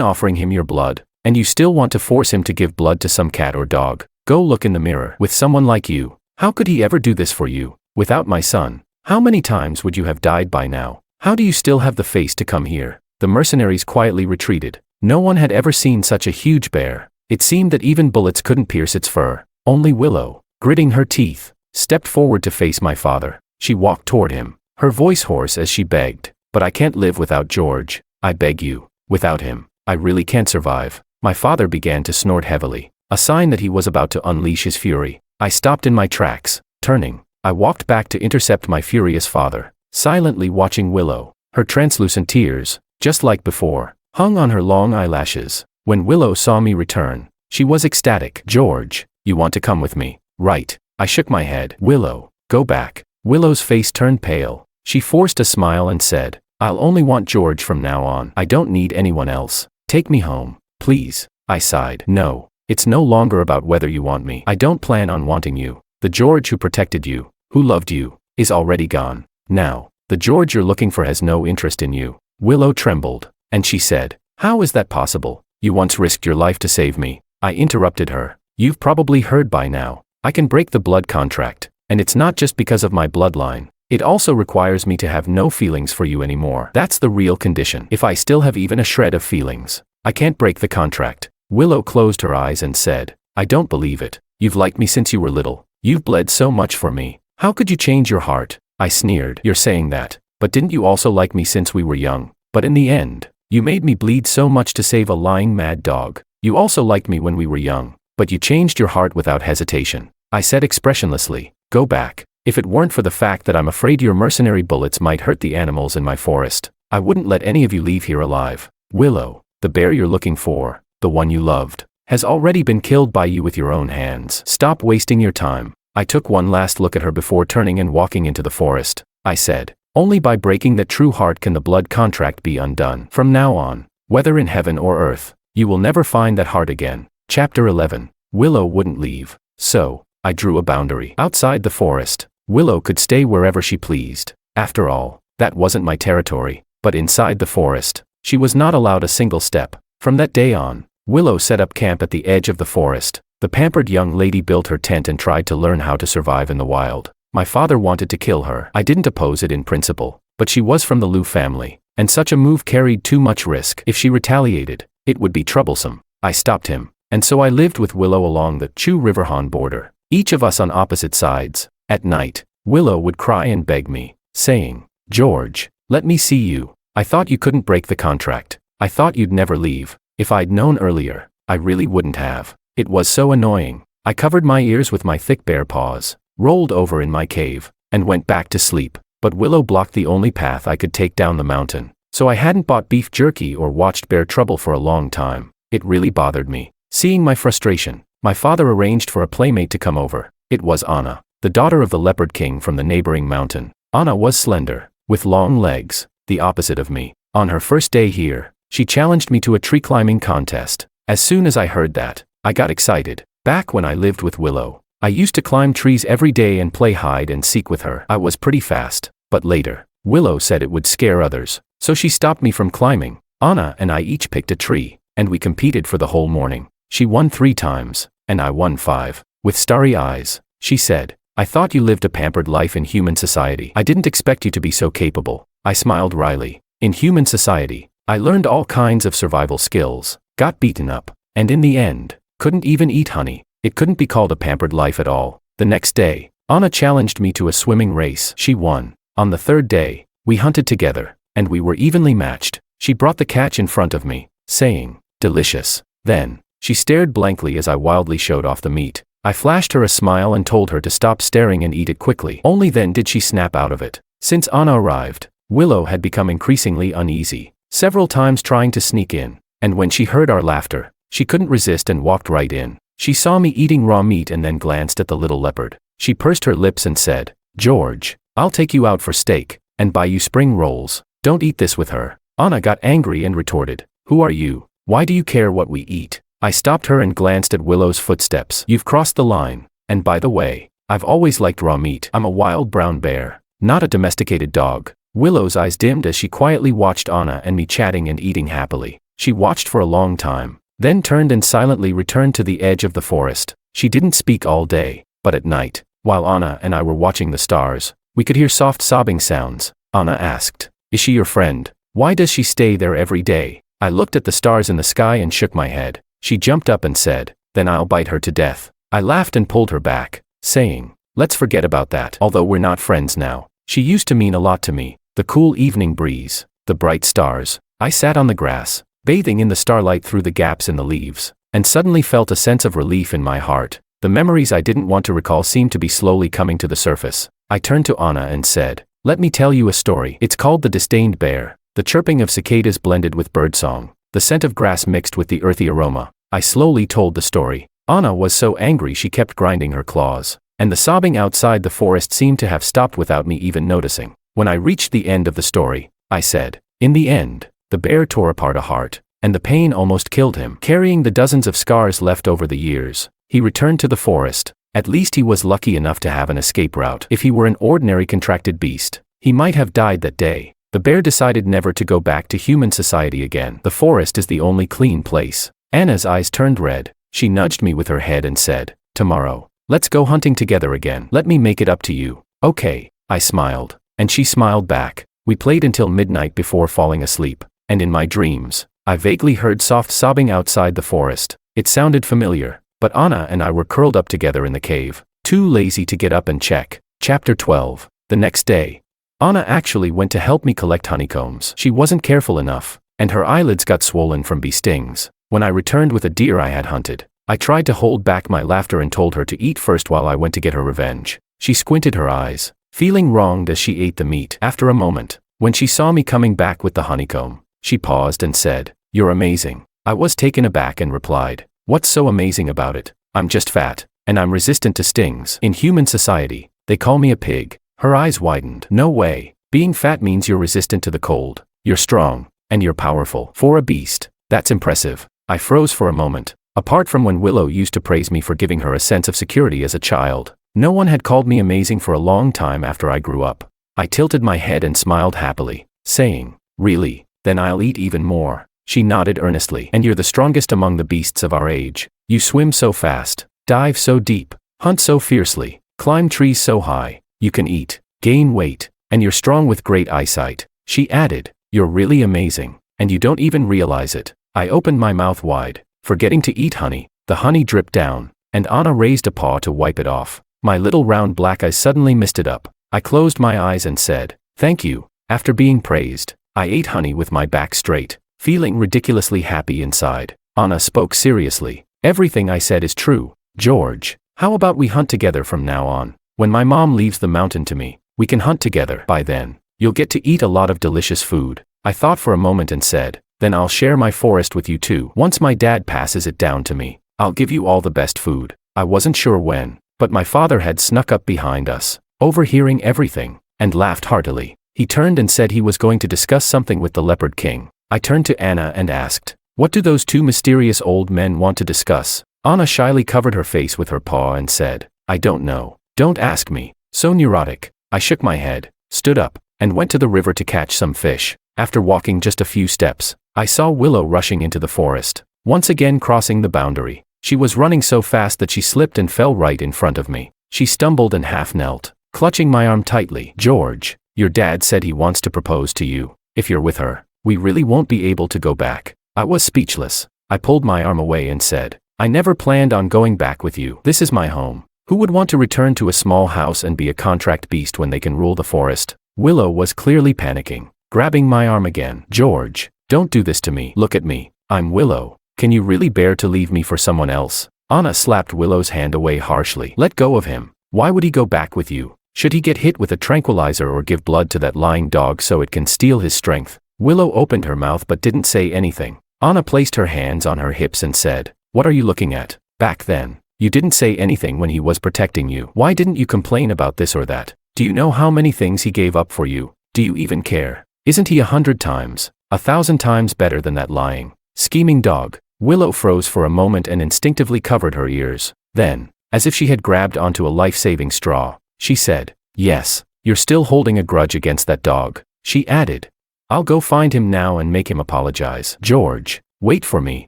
offering him your blood, and you still want to force him to give blood to some cat or dog? Go look in the mirror. With someone like you, how could he ever do this for you? Without my son, how many times would you have died by now? How do you still have the face to come here?" The mercenaries quietly retreated. No one had ever seen such a huge bear. It seemed that even bullets couldn't pierce its fur. Only Willow, gritting her teeth, stepped forward to face my father. She walked toward him, her voice hoarse as she begged, "But I can't live without George. I beg you. Without him, I really can't survive." My father began to snort heavily, a sign that he was about to unleash his fury. I stopped in my tracks. Turning, I walked back to intercept my furious father, silently watching Willow. Her translucent tears, just like before, hung on her long eyelashes. When Willow saw me return, she was ecstatic. "George, you want to come with me, right?" I shook my head. "Willow, go back." Willow's face turned pale. She forced a smile and said, "I'll only want George from now on. I don't need anyone else. Take me home, please." I sighed. "No, it's no longer about whether you want me. I don't plan on wanting you. The George who protected you, who loved you, is already gone. Now, the George you're looking for has no interest in you." Willow trembled, and she said, "How is that possible? You once risked your life to save me." I interrupted her. "You've probably heard by now. I can break the blood contract, and it's not just because of my bloodline. It also requires me to have no feelings for you anymore. That's the real condition. If I still have even a shred of feelings, I can't break the contract." Willow closed her eyes and said, "I don't believe it. You've liked me since you were little. You've bled so much for me. How could you change your heart?" I sneered. "You're saying that, but didn't you also like me since we were young? But in the end, you made me bleed so much to save a lying mad dog. You also liked me when we were young, but you changed your heart without hesitation." I said expressionlessly, "Go back. If it weren't for the fact that I'm afraid your mercenary bullets might hurt the animals in my forest, I wouldn't let any of you leave here alive. Willow, the bear you're looking for, the one you loved, has already been killed by you with your own hands. Stop wasting your time." I took one last look at her before turning and walking into the forest. I said, "Only by breaking that true heart can the blood contract be undone. From now on, whether in heaven or earth, you will never find that heart again." Chapter 11. Willow wouldn't leave, so I drew a boundary. Outside the forest, Willow could stay wherever she pleased. After all, that wasn't my territory. But inside the forest, she was not allowed a single step. From that day on, Willow set up camp at the edge of the forest. The pampered young lady built her tent and tried to learn how to survive in the wild. My father wanted to kill her. I didn't oppose it in principle, but she was from the Liu family, and such a move carried too much risk. If she retaliated, it would be troublesome. I stopped him, and so I lived with Willow along the Chu River Han border, each of us on opposite sides. At night, Willow would cry and beg me, saying, "George, let me see you. I thought you couldn't break the contract. I thought you'd never leave. If I'd known earlier, I really wouldn't have." It was so annoying. I covered my ears with my thick bare paws, rolled over in my cave, and went back to sleep. But Willow blocked the only path I could take down the mountain, so I hadn't bought beef jerky or watched Bear Trouble for a long time. It really bothered me. Seeing my frustration, my father arranged for a playmate to come over. It was Anna, the daughter of the Leopard King from the neighboring mountain. Anna was slender, with long legs, the opposite of me. On her first day here, she challenged me to a tree climbing contest. As soon as I heard that, I got excited. Back when I lived with Willow, I used to climb trees every day and play hide and seek with her. I was pretty fast, but later, Willow said it would scare others, so she stopped me from climbing. Anna and I each picked a tree, and we competed for the whole morning. She won 3 times, and I won 5. With starry eyes, she said, "I thought you lived a pampered life in human society. I didn't expect you to be so capable." I smiled wryly. In human society, I learned all kinds of survival skills, got beaten up, and in the end, couldn't even eat honey. It couldn't be called a pampered life at all. The next day, Anna challenged me to a swimming race. She won. On the 3rd day, we hunted together, and we were evenly matched. She brought the catch in front of me, saying, "Delicious." Then, she stared blankly as I wildly showed off the meat. I flashed her a smile and told her to stop staring and eat it quickly. Only then did she snap out of it. Since Anna arrived, Willow had become increasingly uneasy, several times trying to sneak in, and when she heard our laughter, she couldn't resist and walked right in. She saw me eating raw meat and then glanced at the little leopard. She pursed her lips and said, "George, I'll take you out for steak, and buy you spring rolls. Don't eat this with her." Anna got angry and retorted, "Who are you? Why do you care what we eat?" I stopped her and glanced at Willow's footsteps. "You've crossed the line, and by the way, I've always liked raw meat. I'm a wild brown bear, not a domesticated dog." Willow's eyes dimmed as she quietly watched Anna and me chatting and eating happily. She watched for a long time, then turned and silently returned to the edge of the forest. She didn't speak all day, but at night, while Anna and I were watching the stars, we could hear soft sobbing sounds. Anna asked, "Is she your friend? Why does she stay there every day?" I looked at the stars in the sky and shook my head. She jumped up and said, "Then I'll bite her to death." I laughed and pulled her back, saying, "Let's forget about that. Although we're not friends now, she used to mean a lot to me." The cool evening breeze, the bright stars. I sat on the grass, bathing in the starlight through the gaps in the leaves, and suddenly felt a sense of relief in my heart. The memories I didn't want to recall seemed to be slowly coming to the surface. I turned to Anna and said, "Let me tell you a story. It's called The Disdained Bear." The chirping of cicadas blended with birdsong, the scent of grass mixed with the earthy aroma. I slowly told the story. Anna was so angry she kept grinding her claws, and the sobbing outside the forest seemed to have stopped without me even noticing. When I reached the end of the story, I said, "In the end, the bear tore apart a heart, and the pain almost killed him. Carrying the dozens of scars left over the years, he returned to the forest. At least he was lucky enough to have an escape route. If he were an ordinary contracted beast, he might have died that day." The bear decided never to go back to human society again. The forest is the only clean place. Anna's eyes turned red. She nudged me with her head and said, "Tomorrow, let's go hunting together again. Let me make it up to you." "Okay," I smiled, and she smiled back. We played until midnight before falling asleep, and in my dreams, I vaguely heard soft sobbing outside the forest. It sounded familiar, but Anna and I were curled up together in the cave, too lazy to get up and check. Chapter 12. The next day, Anna actually went to help me collect honeycombs. She wasn't careful enough, and her eyelids got swollen from bee stings. When I returned with a deer I had hunted, I tried to hold back my laughter and told her to eat first while I went to get her revenge. She squinted her eyes, feeling wronged as she ate the meat. After a moment, when she saw me coming back with the honeycomb, she paused and said, "You're amazing." I was taken aback and replied, "What's so amazing about it? I'm just fat, and I'm resistant to stings. In human society, they call me a pig." Her eyes widened. "No way. Being fat means you're resistant to the cold. You're strong, and you're powerful. For a beast, that's impressive." I froze for a moment. Apart from when Willow used to praise me for giving her a sense of security as a child, no one had called me amazing for a long time after I grew up. I tilted my head and smiled happily, saying, "Really? Then I'll eat even more." She nodded earnestly. "And you're the strongest among the beasts of our age. You swim so fast, dive so deep, hunt so fiercely, climb trees so high. You can eat, gain weight, and you're strong with great eyesight. She added, you're really amazing, and you don't even realize it. I opened my mouth wide, forgetting to eat honey. The honey dripped down, and Anna raised a paw to wipe it off. My little round black eyes suddenly misted up. I closed my eyes and said, thank you. After being praised, I ate honey with my back straight, feeling ridiculously happy inside. Anna spoke seriously. Everything I said is true. George, how about we hunt together from now on? When my mom leaves the mountain to me, we can hunt together. By then, you'll get to eat a lot of delicious food. I thought for a moment and said, then I'll share my forest with you too. Once my dad passes it down to me, I'll give you all the best food. I wasn't sure when, but my father had snuck up behind us, overhearing everything, and laughed heartily. He turned and said he was going to discuss something with the Leopard King. I turned to Anna and asked, what do those two mysterious old men want to discuss? Anna shyly covered her face with her paw and said, I don't know. Don't ask me. So neurotic. I shook my head, stood up, and went to the river to catch some fish. After walking just a few steps, I saw Willow rushing into the forest, once again crossing the boundary. She was running so fast that she slipped and fell right in front of me. She stumbled and half knelt, clutching my arm tightly. George, your dad said he wants to propose to you. If you're with her, we really won't be able to go back. I was speechless. I pulled my arm away and said, I never planned on going back with you. This is my home. Who would want to return to a small house and be a contract beast when they can rule the forest? Willow was clearly panicking, grabbing my arm again. George, don't do this to me. Look at me. I'm Willow. Can you really bear to leave me for someone else? Anna slapped Willow's hand away harshly. Let go of him. Why would he go back with you? Should he get hit with a tranquilizer or give blood to that lying dog so it can steal his strength? Willow opened her mouth but didn't say anything. Anna placed her hands on her hips and said, what are you looking at? Back then, you didn't say anything when he was protecting you. Why didn't you complain about this or that? Do you know how many things he gave up for you? Do you even care? Isn't he 100 times, 1,000 times better than that lying, scheming dog? Willow froze for a moment and instinctively covered her ears. Then, as if she had grabbed onto a life-saving straw, she said, yes, you're still holding a grudge against that dog. She added, I'll go find him now and make him apologize. George, wait for me.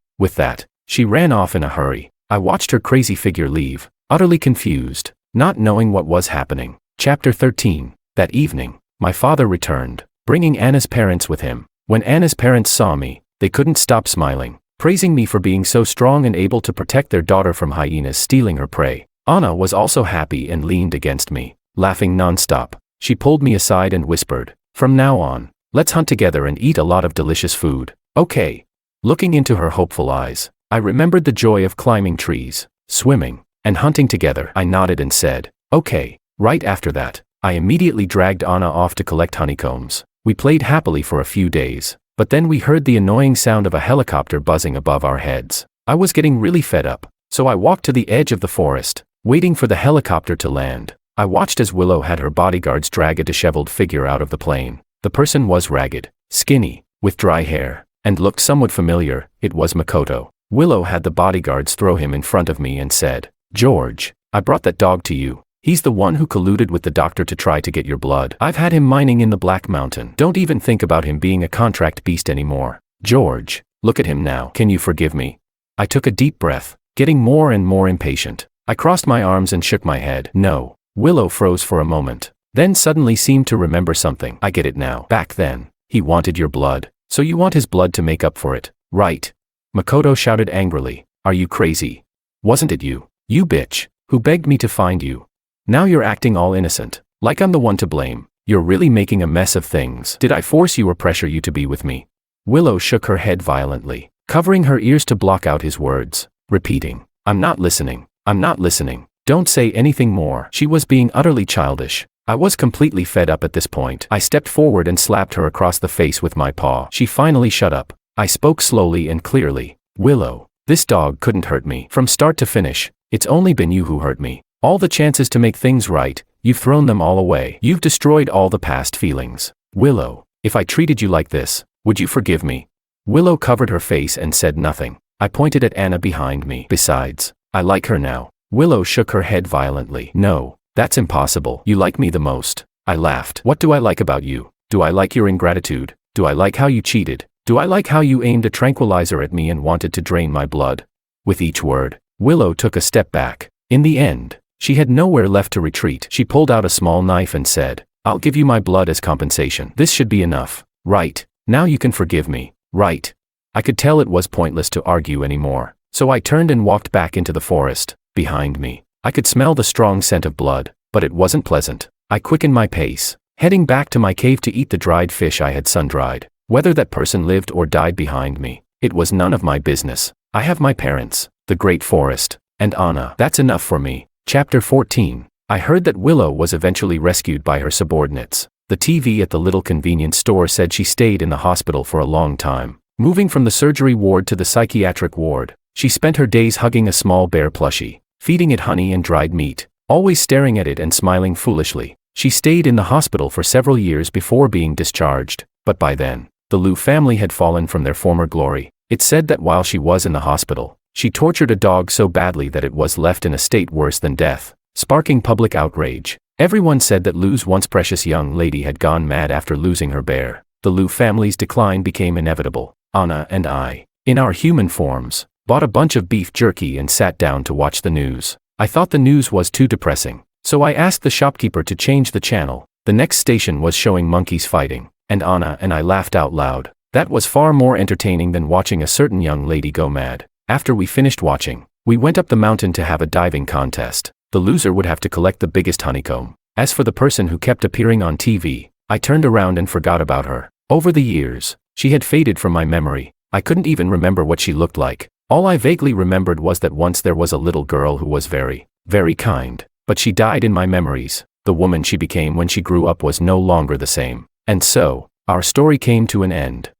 With that, she ran off in a hurry. I watched her crazy figure leave, utterly confused, not knowing what was happening. Chapter 13. That evening, my father returned, bringing Anna's parents with him. When Anna's parents saw me, they couldn't stop smiling, praising me for being so strong and able to protect their daughter from hyenas stealing her prey. Anna was also happy and leaned against me, laughing nonstop. She pulled me aside and whispered, from now on, let's hunt together and eat a lot of delicious food. Okay. Looking into her hopeful eyes, I remembered the joy of climbing trees, swimming, and hunting together. I nodded and said, okay. Right after that, I immediately dragged Anna off to collect honeycombs. We played happily for a few days, but then we heard the annoying sound of a helicopter buzzing above our heads. I was getting really fed up, so I walked to the edge of the forest, waiting for the helicopter to land. I watched as Willow had her bodyguards drag a disheveled figure out of the plane. The person was ragged, skinny, with dry hair, and looked somewhat familiar. It was Makoto. Willow had the bodyguards throw him in front of me and said, George, I brought that dog to you. He's the one who colluded with the doctor to try to get your blood. I've had him mining in the Black Mountain. Don't even think about him being a contract beast anymore. George, look at him now. Can you forgive me? I took a deep breath, getting more and more impatient. I crossed my arms and shook my head. No. Willow froze for a moment, then suddenly seemed to remember something. I get it now. Back then, he wanted your blood, so you want his blood to make up for it, right? Makoto shouted angrily. Are you crazy? Wasn't it you, you bitch, who begged me to find you? Now you're acting all innocent, like I'm the one to blame. You're really making a mess of things. Did I force you or pressure you to be with me? Willow shook her head violently, covering her ears to block out his words, repeating, I'm not listening. I'm not listening. Don't say anything more. She was being utterly childish. I was completely fed up at this point. I stepped forward and slapped her across the face with my paw. She finally shut up. I spoke slowly and clearly. Willow, this dog couldn't hurt me. From start to finish, it's only been you who hurt me. All the chances to make things right, you've thrown them all away. You've destroyed all the past feelings. Willow, if I treated you like this, would you forgive me? Willow covered her face and said nothing. I pointed at Anna behind me. Besides, I like her now. Willow shook her head violently. No, that's impossible. You like me the most. I laughed. What do I like about you? Do I like your ingratitude? Do I like how you cheated? Do I like how you aimed a tranquilizer at me and wanted to drain my blood? With each word, Willow took a step back. In the end, She had nowhere left to retreat. She pulled out a small knife and said, "I'll give you my blood as compensation. This should be enough, right? Now you can forgive me, right?" I could tell it was pointless to argue anymore, so I turned and walked back into the forest. Behind me, I could smell the strong scent of blood, but it wasn't pleasant. I quickened my pace, heading back to my cave to eat the dried fish I had sun-dried. Whether that person lived or died behind me, it was none of my business. I have my parents, the great forest, and Anna. That's enough for me. Chapter 14. I heard that Willow was eventually rescued by her subordinates. The TV at the little convenience store said she stayed in the hospital for a long time. Moving from the surgery ward to the psychiatric ward, she spent her days hugging a small bear plushie, feeding it honey and dried meat, always staring at it and smiling foolishly. She stayed in the hospital for several years before being discharged, but by then, the Liu family had fallen from their former glory. It said that while she was in the hospital, she tortured a dog so badly that it was left in a state worse than death, sparking public outrage. Everyone said that Liu's once precious young lady had gone mad after losing her bear. The Liu family's decline became inevitable. Anna and I, in our human forms, bought a bunch of beef jerky and sat down to watch the news. I thought the news was too depressing, so I asked the shopkeeper to change the channel. The next station was showing monkeys fighting, and Anna and I laughed out loud. That was far more entertaining than watching a certain young lady go mad. After we finished watching, we went up the mountain to have a diving contest. The loser would have to collect the biggest honeycomb. As for the person who kept appearing on TV, I turned around and forgot about her. Over the years, she had faded from my memory. I couldn't even remember what she looked like. All I vaguely remembered was that once there was a little girl who was very, very kind. But she died in my memories. The woman she became when she grew up was no longer the same. And so, our story came to an end.